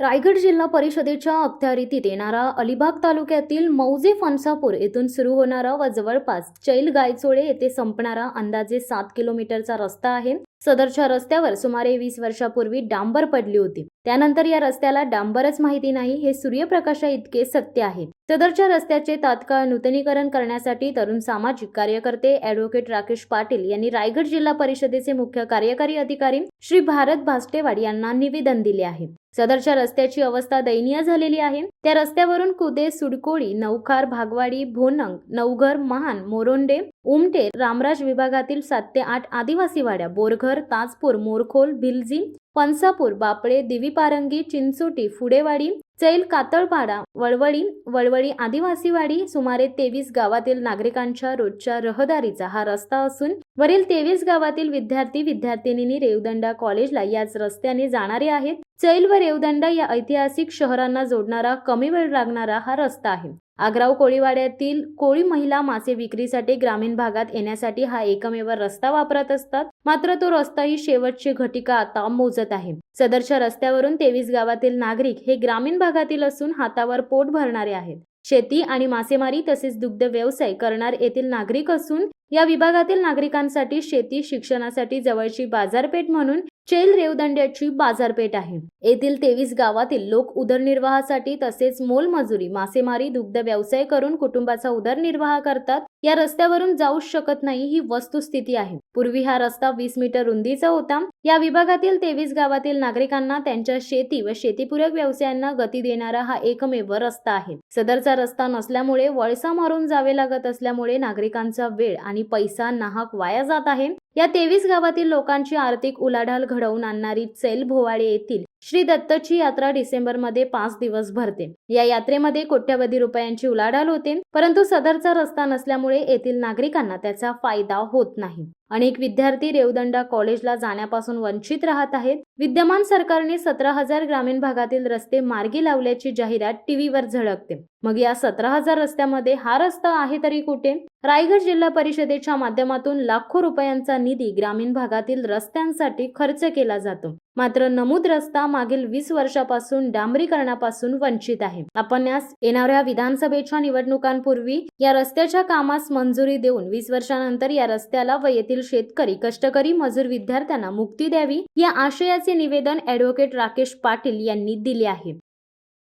रायगड जिल्हा परिषदेच्या अखत्यारीत येणारा अलिबाग तालुक्यातील मौजे फणसापूर येथून सुरू होणारा व जवळपास चैल गायचोळे येथे संपणारा अंदाजे 7 किलोमीटरचा रस्ता आहे। सदरच्या रस्त्यावर सुमारे 20 वर्षापूर्वी डांबर पडली होती। त्यानंतर या रस्त्याला डांबरच माहिती नाही हे सूर्यप्रकाशा इतके सत्य आहे। सदरच्या रस्त्याचे तात्काळ नूतनीकरण करण्यासाठी तरुण सामाजिक कार्यकर्ते ॲडव्होकेट राकेश पाटील यांनी रायगड जिल्हा परिषदेचे मुख्य कार्यकारी अधिकारी श्री भारत भास्टेवाड यांना निवेदन दिले आहे। सदरच्या रस्त्याची अवस्था दयनीय झालेली आहे। त्या रस्त्यावरून कुदे, सुडकोळी, नौखार, भागवाडी, भोनंग, नवघर, महान, मोरोंडे, उमटे, रामराज विभागातील 7 ते 8 आदिवासी वाड्या, बोरघर, ताजपूर, मोरखोल, भिलजी, फणसापूर, बापळे, दिवीपारंगी, चिंचोटी, फुडेवाडी, चैल, कातळपाडा, वळवळी आदिवासीवाडी सुमारे 23 गावातील नागरिकांच्या रोजच्या रहदारीचा हा रस्ता असून वरील 23 गावातील विद्यार्थिनी रेवदंडा कॉलेजला याच रस्त्याने जाणारे आहेत। चैल व रेवदंडा या ऐतिहासिक शहरांना जोडणारा कमी वेळ लागणारा हा रस्ता आहे। आग्राव कोळीवाड्यातील कोळी महिला मासे विक्रीसाठी ग्रामीण भागात येण्यासाठी हा एकमेव रस्ता वापरत असतात। मात्र तो रस्ता ही शेवटची घटिका आता मोजत आहे। सदरच्या रस्त्यावरून 23 गावातील नागरिक हे ग्रामीण भागातील असून हातावर पोट भरणारे आहेत। शेती आणि मासेमारी तसेच दुग्ध व्यवसाय करणार येथील नागरिक असून या विभागातील नागरिकांसाठी शेती शिक्षणासाठी जवळची बाजारपेठ म्हणून चैल रेवदंड्याची बाजारपेठ आहे। येथील 23 गावातील लोक उदरनिर्वाहासाठी तसेच मोलमजुरी, मासेमारी, दुग्ध व्यवसाय करून कुटुंबाचा उदरनिर्वाह करतात। या रस्त्यावरून जाऊ शकत नाही ही वस्तुस्थिती आहे। पूर्वी हा रस्ता 20 मीटर रुंदीचा होता। या विभागातील 23 गावातील नागरिकांना त्यांच्या शेती व शेतीपूरक व्यवसायांना गती देणारा हा एकमेव रस्ता आहे। सदरचा रस्ता नसल्यामुळे वळसा मारून जावे लागत असल्यामुळे नागरिकांचा वेळ आणि पैसा नाहक वाया जात आहे। या 23 गावातील लोकांची आर्थिक उलाढाल घडवून आणणारी चैल भोवाडे येथील श्री दत्तची यात्रा डिसेंबरमध्ये 5 दिवस भरते। या यात्रेमध्ये कोट्यवधी रुपयांची उलाढाल होते, परंतु सदरचा रस्ता नसल्यामुळे येथील नागरिकांना त्याचा फायदा होत नाही। अनेक विद्यार्थी रेवदंडा कॉलेजला जाण्यापासून वंचित राहत आहेत। विद्यमान सरकारने 17,000 ग्रामीण भागातील रस्ते मार्गी लावल्याची जाहिरात टीव्हीवर झळकते। मग या 17,000 रस्त्यामध्ये हा रस्ता आहे तरी कुठे? रायगड जिल्हा परिषदेच्या माध्यमातून लाखो रुपयांचा निधी ग्रामीण भागातील रस्त्यांसाठी खर्च केला जातो, मात्र नमूद रस्ता मागील 20 वर्षापासून डांबरीकरणापासून वंचित आहे। आपण येणाऱ्या विधानसभेच्या निवडणुकांपूर्वी या रस्त्याच्या कामास मंजुरी देऊन 20 वर्षानंतर या रस्त्याला व येथील शेतकरी, कष्टकरी, मजूर विद्यार्थ्यांना मुक्ती द्यावी या आशयाचे निवेदन ॲडव्होकेट राकेश पाटील यांनी दिले आहे।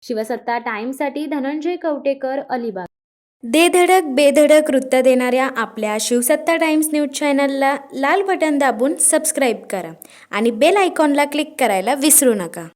शिवसत्ता टाइम्ससाठी धनंजय कवटेकर, अलिबाग। दे धडक बेधडक वृत्त देणाऱ्या आपल्या शिवसत्ता टाइम्स न्यूज चॅनलला लाल बटन दाबून सबस्क्राईब करा आणि बेल आयकॉनला क्लिक करायला विसरू नका।